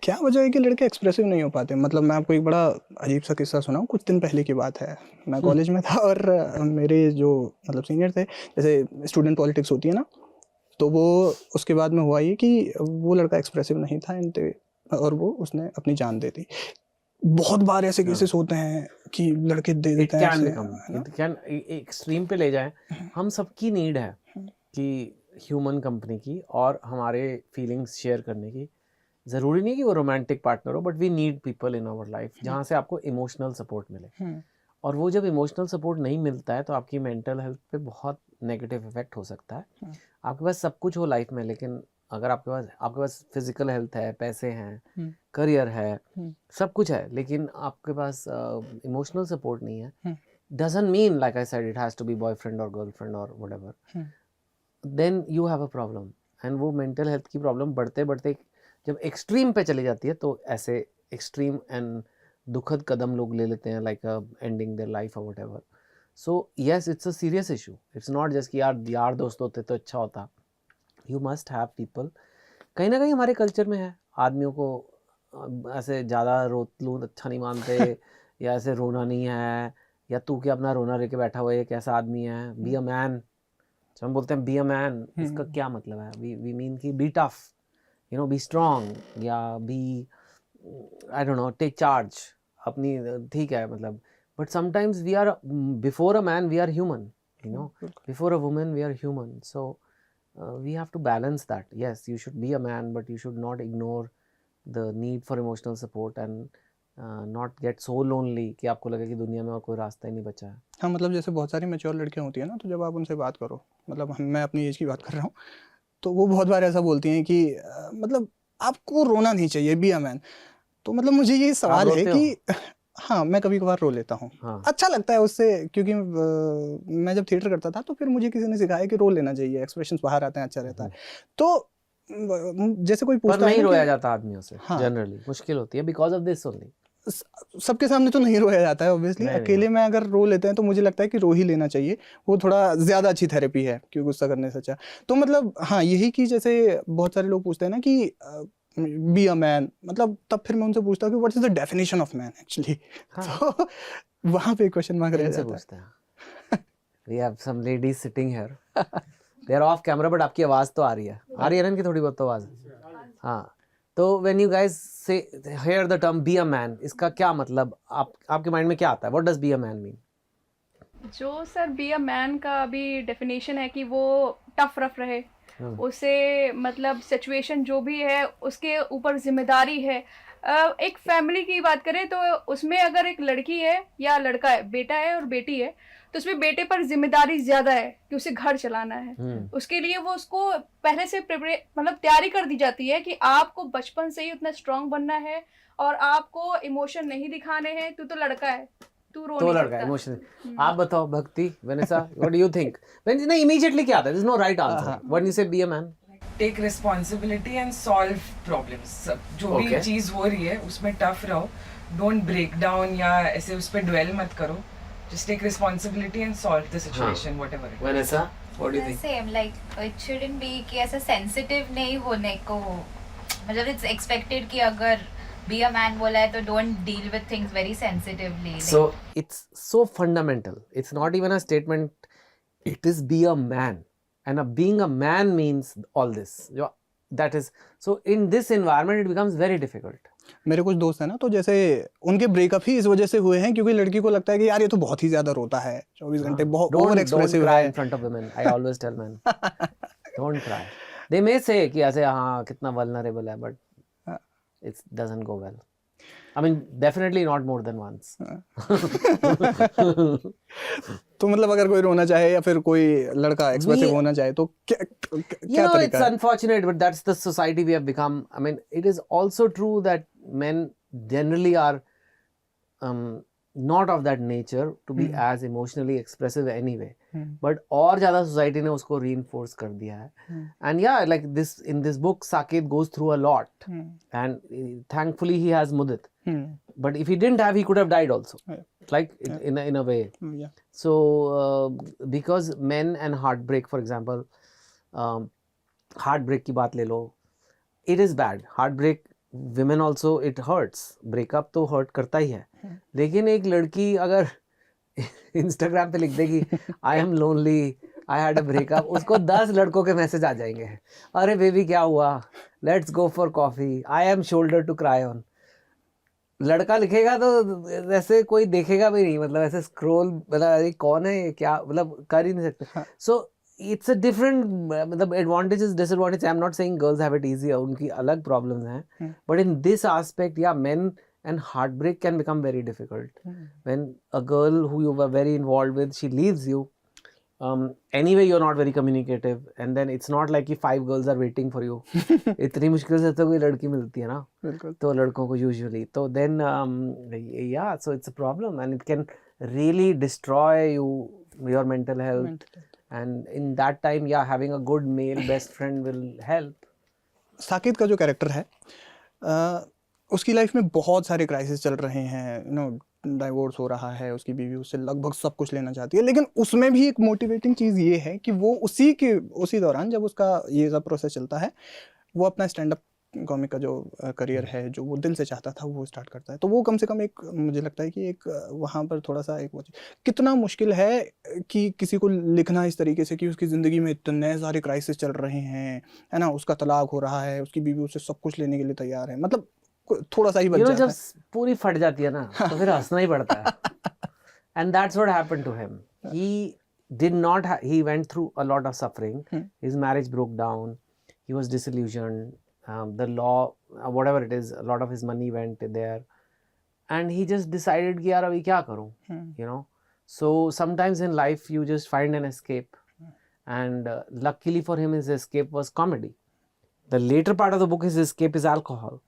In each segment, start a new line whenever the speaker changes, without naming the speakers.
क्या वजह है कि लड़के एक्सप्रेसिव नहीं हो पाते? मतलब मैं आपको एक बड़ा अजीब सा किस्सा सुनाऊँ, कुछ दिन पहले की बात है। मैं कॉलेज में था और मेरे जो मतलब सीनियर थे, जैसे स्टूडेंट पॉलिटिक्स होती है ना, तो वो उसके बाद में हुआ ये कि वो लड़का एक्सप्रेसिव नहीं था और वो उसने अपनी जान दे दी। बहुत बार ऐसे केसेस होते हैं कि लड़के दे
इट
देते हैं
कैन
ऐसे,
बिकम,
है ना?
इट कैन एक्सट्रीम पे ले जाए। हम सबकी नीड है कि ह्यूमन कंपनी की और हमारे फीलिंग्स शेयर करने की। ज़रूरी नहीं कि वो रोमांटिक पार्टनर हो, but we need people in our life जहाँ से आपको इमोशनल सपोर्ट मिले। और वो जब इमोशनल सपोर्ट नहीं मिलता है तो आपकी मेंटल हेल्थ पे बहुत नेगेटिव इफेक्ट हो सकता है। आपके पास सब कुछ हो लाइफ में, लेकिन अगर आपके पास फिजिकल हेल्थ है, पैसे हैं, करियर है, सब कुछ है, लेकिन आपके पास इमोशनल सपोर्ट नहीं है, doesn't mean like I said it has to be boyfriend or girlfriend or whatever, then you have a problem। and वो मेंटल हेल्थ की प्रॉब्लम बढ़ते बढ़ते जब एक्सट्रीम पे चली जाती है तो ऐसे एक्सट्रीम एंड दुखद कदम लोग ले लेते हैं, लाइक एंडिंग देयर लाइफ और whatever. So yes, it's a serious issue. It's not just कि यार दोस्त होते तो अच्छा होता। You must have people. कहीं ना कहीं हमारे कल्चर में है, आदमियों को ऐसे ज़्यादा रोत लूँ अच्छा नहीं मानते, या ऐसे रोना नहीं है, या तू क्या अपना रोना लेके बैठा हुआ है, कैसा आदमी है, बी अ मैन। जब हम बोलते हैं बी अ मैन, इसका क्या मतलब है? वी मीन कि be tough, you know, be strong, या be, I don't know, take charge अपनी। ठीक है, मतलब, but sometimes we are, before a man we are human, you know, before a woman we are human. So we have to balance that. Yes, you should be a man, but you should not ignore the need for emotional support and not get so lonely कि आपको लगे कि दुनिया में और कोई रास्ता ही नहीं बचा है।
हाँ, मतलब जैसे बहुत सारी मैच्योर लड़कियाँ होती हैं ना, तो जब आप उनसे बात करो, मतलब मैं अपनी एज की बात कर रहा हूँ, तो वो बहुत बार ऐसा बोलती हैं कि मतलब आपको रोना नहीं चाहिए, बी अ मैन। तो मतलब मुझे ये
आप
सवाल है
रोते
कि
हो?
हाँ, मैं कभी-कभार रो लेता हूँ।
हाँ।
अच्छा लगता है उससे, क्योंकि मैं जब थिएटर करता था तो फिर मुझे किसी ने सिखाया कि रो लेना चाहिए, एक्सप्रेशंस बाहर आते हैं, अच्छा रहता है। तो जैसे कोई
पर
पूछता है
नहीं
ना
रोया
कि
जाता आदमियों से,
हाँ,
जनरली मुश्किल होती है बिकॉज ऑफ दिस ओनली।
सबके सामने तो नहीं रोया जाता है ऑब्वियसली,
नहीं नहीं।
अकेले में अगर रो लेते हैं तो मुझे लगता है कि रो ही लेना चाहिए, वो थोड़ा ज़्यादा अच्छी थेरेपी है, क्यों गुस्सा करने से अच्छा। तो मतलब हाँ, यही कि जैसे बहुत सारे लोग पूछते हैं ना कि बी अ मैन, मतलब तब फिर मैं उनसे पूछता हूँ कि what is the definition of man actually.
हाँ,
तो वहाँ पे क्वेश्चन मार्क रह
इनसे
जाता
पूछते हैं। We have some ladies sitting here, they are off camera, but आपकी आवाज़ तो आ रही है, आ रही है ना इनकी थोड़ी बहुत तो आवाज़। हाँ, तो व्हेन यू गाइस से here the term B a man, इसका क्या मतलब, आपके माइंड में क्या आता है? What does B a man mean?
जो सर बी अ मैन का अभी डेफिनेशन है कि वो टफ रफ रहे, उसे मतलब सिचुएशन जो भी है उसके ऊपर जिम्मेदारी है। एक फैमिली की बात करें तो उसमें अगर एक लड़की है या लड़का है, बेटा है और बेटी है, तो उसमें बेटे पर जिम्मेदारी ज्यादा है कि उसे घर चलाना है। उसके लिए वो उसको पहले से मतलब तैयारी कर दी जाती है कि आपको बचपन से ही उतना स्ट्रांग बनना है और आपको इमोशन नहीं दिखाने हैं। तू तो लड़का है, तू रो
तो
नहीं
लड़का
सकता।
इमोशनल। आप बताओ Bhakti, Vanessa, what do you think? When नहीं, इमीडिएटली क्या आता है? There is no right answer when you say be a man.
Take responsibility and solve problems. जो भी
Okay.
चीज़ हो रही है उसमें टफ रहो, डोंट ब्रेक डाउन या ऐसे उस पर ड्वेल मत करो। Just take responsibility and solve the situation whatever it is.
Vanessa, what do you think?
Same like it shouldn't be कि ऐसा सेंसिटिव नहीं होने को, मतलब इट्स एक्सपेक्टेड कि अगर बी अ मैन बोला है तो don't deal with things very sensitively.
So it's so fundamental. It's not even a statement. It is be a man, and being a man means all this. That is so. In this environment, it becomes very difficult.
मेरे कुछ दोस्त हैं ना, तो जैसे उनके breakup ही इस वजह से हुए हैं क्योंकि लड़की को लगता है कि यार ये तो बहुत ही ज्यादा रोता है, 24 घंटे बहुत ओवर
Don't
एक्सप्रेसिव
cry
है।
in front of women. I always tell men, don't cry. They may say कि ऐसे हाँ कितना vulnerable है, but it doesn't go well. I mean, definitely not more than once.
तो मतलब अगर कोई रोना चाहे या फिर कोई लड़का एक्सप्रेसिव होना चाहे तो क्या
You
क्या
know,
तरीका
it's
है?
unfortunate, but that's the society we have become. I mean, it is also true that men generally are not of that nature to be as emotionally expressive anyway. But और ज़्यादा society ने उसको reinforce कर दिया है. And yeah, like this in this book, Saket goes through a lot, and thankfully he has Mudit. But if he didn't have, he could have died also. Like in a way.
Yeah.
So because men and heartbreak, for example, heartbreak की बात ले लो, it is bad. Heartbreak women also it hurts, breakup तो hurt करता ही है, लेकिन एक लड़की अगर Instagram पे लिख देगी I am lonely, I had a breakup, उसको 10 लड़कों के मैसेज आ जाएंगे, अरे बेबी क्या हुआ, let's go for coffee, I am shoulder to cry on. लड़का लिखेगा तो ऐसे कोई देखेगा भी नहीं, मतलब ऐसे स्क्रॉल, मतलब अरे कौन है ये, क्या, मतलब कर ही नहीं सकते. सो इट्स अ डिफरेंट, मतलब advantages disadvantage. I am not saying girls have it easy, उनकी अलग प्रॉब्लम्स हैं, बट इन दिस एस्पेक्ट या main and heartbreak can become very difficult when a girl who you were very involved with, she leaves you. Anyway you're not very communicative, and then it's not like कि 5 girls are waiting for you. इतनी मुश्किल से तो कोई लड़की मिलती है ना, तो लड़कों को usually, तो then yeah, so it's a problem and it can really destroy your mental health. And in that time, yeah, having a good male best friend will help.
Saqib का जो कैरेक्टर है, उसकी लाइफ में बहुत सारे क्राइसिस चल रहे हैं, यू नो, डाइवोर्स हो रहा है, उसकी बीवी उससे लगभग सब कुछ लेना चाहती है, लेकिन उसमें भी एक मोटिवेटिंग चीज़ ये है कि वो उसी दौरान जब उसका ये सब प्रोसेस चलता है, वो अपना स्टैंड अप कॉमिक का जो करियर है, जो वो दिल से चाहता था, वो स्टार्ट करता है. तो वो कम से कम एक, मुझे लगता है कि एक वहाँ पर थोड़ा सा एक वो कितना मुश्किल है कि किसी को लिखना इस तरीके से कि उसकी ज़िंदगी में इतने सारे क्राइसिस चल रहे हैं, है ना, उसका तलाक हो रहा है, उसकी बीवी उससे सब कुछ लेने के लिए तैयार है, मतलब थोड़ा सा ही बच जाता है.
जब पूरी फट जाती है ना, तो फिर हंसना ही पड़ता है. And that's what happened to him. He went through a lot of suffering. His marriage broke down. He was disillusioned. The law, whatever it is, a lot of his money went there. And he just decided कि यार अभी क्या करूँ, you know. So sometimes in life you just find an escape. And luckily for him, his escape was comedy. The later part of the book, his escape is alcohol.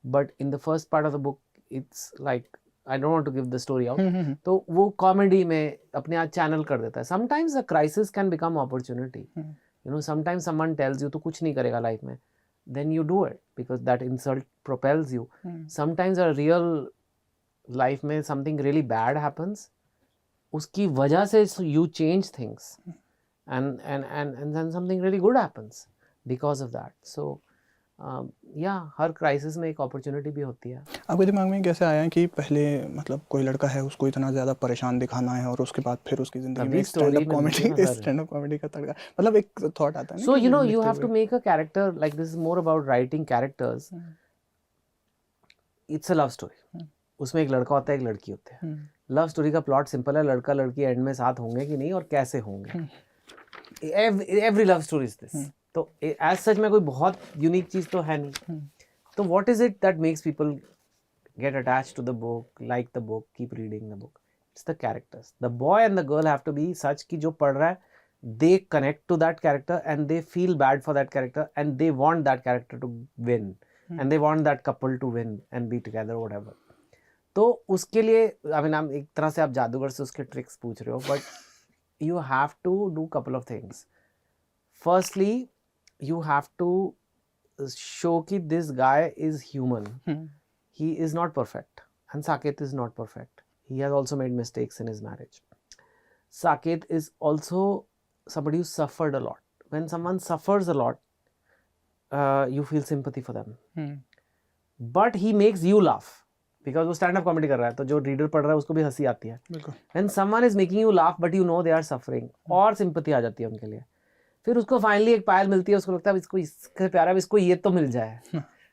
But in the first part of the book, it's like, I don't want to give the story out. तो वो comedy में अपने आप channel कर देता है. Sometimes a crisis can become opportunity. You know, sometimes someone tells you तो कुछ नहीं करेगा life में, then you do it because that insult propels you. Sometimes a real life में something really bad happens, उसकी वजह से you change things, and then something really good happens because of that. So her crisis में एक opportunity भी होती है.
आपके दिमाग में कैसे आया कि पहले, मतलब कोई लड़का है, उसको इतना ज़्यादा परेशान दिखाना है, और उसके बाद फिर उसकी ज़िंदगी में स्टैंड अप कॉमेडी का तड़का, मतलब एक थॉट आता है ना.
So you know, you have to make a character like this. Is more about writing characters. It's a love story. उसमें एक लड़का होता है, एक लड़की होती है. लव स्टोरी का प्लॉट सिंपल है, लड़का लड़की एंड में साथ होंगे कि नहीं और कैसे होंगे. Every love story is this. तो एज सच में कोई बहुत यूनिक चीज तो है नहीं. तो what is it that makes people get attached to the book, like the book, keep reading the book? It's the characters. The boy and the girl have to be such कि जो पढ़ रहा है, they connect to that character and they feel bad for that character and they want that character to win and they want that couple to win and be together, whatever. तो उसके लिए I mean, आप एक तरह से आप जादूगर से उसके ट्रिक्स पूछ रहे हो, but you have to do couple of things. Firstly, you have to show that this guy is human. He is not perfect, and Saket is not perfect. He has also made mistakes in his marriage. Saket is also somebody who suffered a lot. When someone suffers a lot, you feel sympathy for them. But he makes you laugh because वो stand up comedy कर रहा है, तो जो reader पढ़ रहा है उसको भी हंसी आती है. When someone is making you laugh but you know they are suffering, और sympathy आ जाती है उनके लिए. फिर उसको फाइनली एक पायल मिलती है, उसको लगता है इसको इससे प्यारा भी इसको ये तो मिल जाए.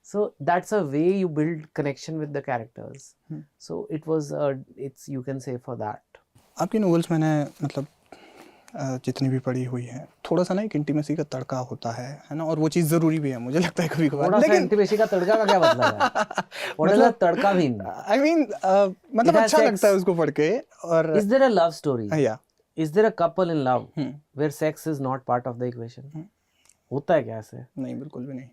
So that's a way you build connection with the characters. So it was it's, you can say for that.
आपकी नॉवेल्स मैंने मतलब जितनी भी पढ़ी हुई है, थोड़ा सा ना एक इंटीमेसी का तड़का होता है ना, और वो चीज़ ज़रूरी भी है, मुझे लगता है कभी कभार.
लेकिन इंटीमेसी का तड़का का क्या मतलब है? मतलब तड़का भी नहीं,
आई मीन मतलब अच्छा लगता है उसको पढ़ के. और
is there a love story?
या
Is there a couple in love where sex is not part of the equation? होता है क्या ऐसे?
नहीं, बिल्कुल भी नहीं.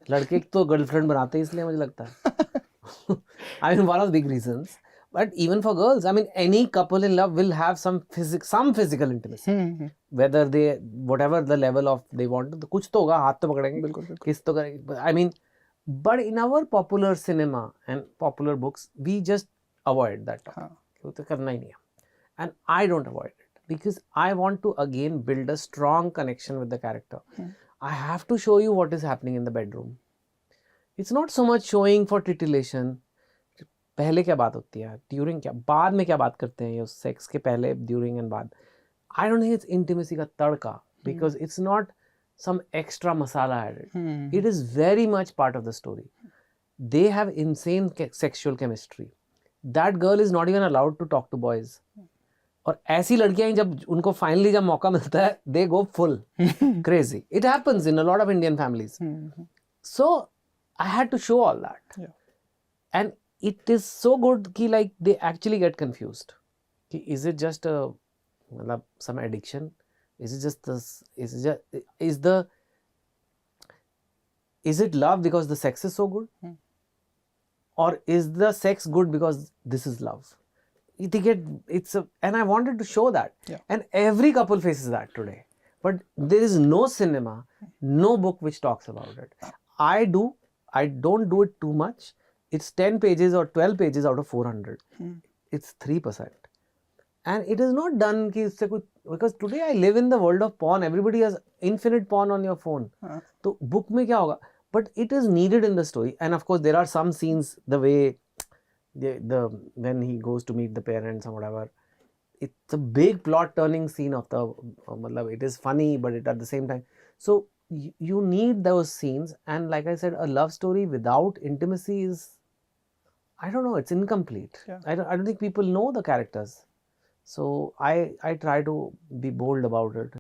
लड़के तो गर्लफ्रेंड बनाते हैं इसलिए मुझे लगता है. I mean, one of the big reasons. But even for girls, I mean, any couple in love will have some physical intimacy. Whether they, whatever the level of they want, तो कुछ तो होगा, हाथ तो पकड़ेंगे,
बिल्कुल
किस तो करेंगे. I mean, but in our popular cinema and popular books, we just avoid that. वो तो करना ही नहीं है. And I don't avoid it. Because I want to again build a strong connection with the character. I have to show you what is happening in the bedroom. It's not so much showing for titillation. पहले क्या बात होती है, during क्या, बाद में क्या बात करते हैं ये सेक्स के पहले, ड्यूरिंग एंड बाद. I don't think it's intimacy का तड़का, because it's not some extra masala added. It is very much part of the story. They have insane sexual chemistry. That girl is not even allowed to talk to boys. और ऐसी लड़कियां जब उनको finally जब मौका मिलता है, they go full crazy. It happens in a lot of Indian families. So I had to show all that.
Yeah.
And it is so good कि like they actually get confused. कि is it just a मतलब some addiction? Is it just this? Is it love because the sex is so good, or is the sex good because this is love? And I wanted to show that, and every couple faces that today. But there is no cinema, no book which talks about it. I don't do it too much. It's 10 pages or 12 pages out of 400. It's 3%. And it is not done because today I live in the world of porn. Everybody has infinite porn on your phone. So book में क्या होगा? But it is needed in the story. And of course there are some scenes, the way when he goes to meet the parents or whatever, it's a big plot turning scene of the it is funny, but it at the same time. So you need those scenes. And like I said, a love story without intimacy is, I don't know, it's incomplete. I don't think people know the characters. So I try to be bold about it.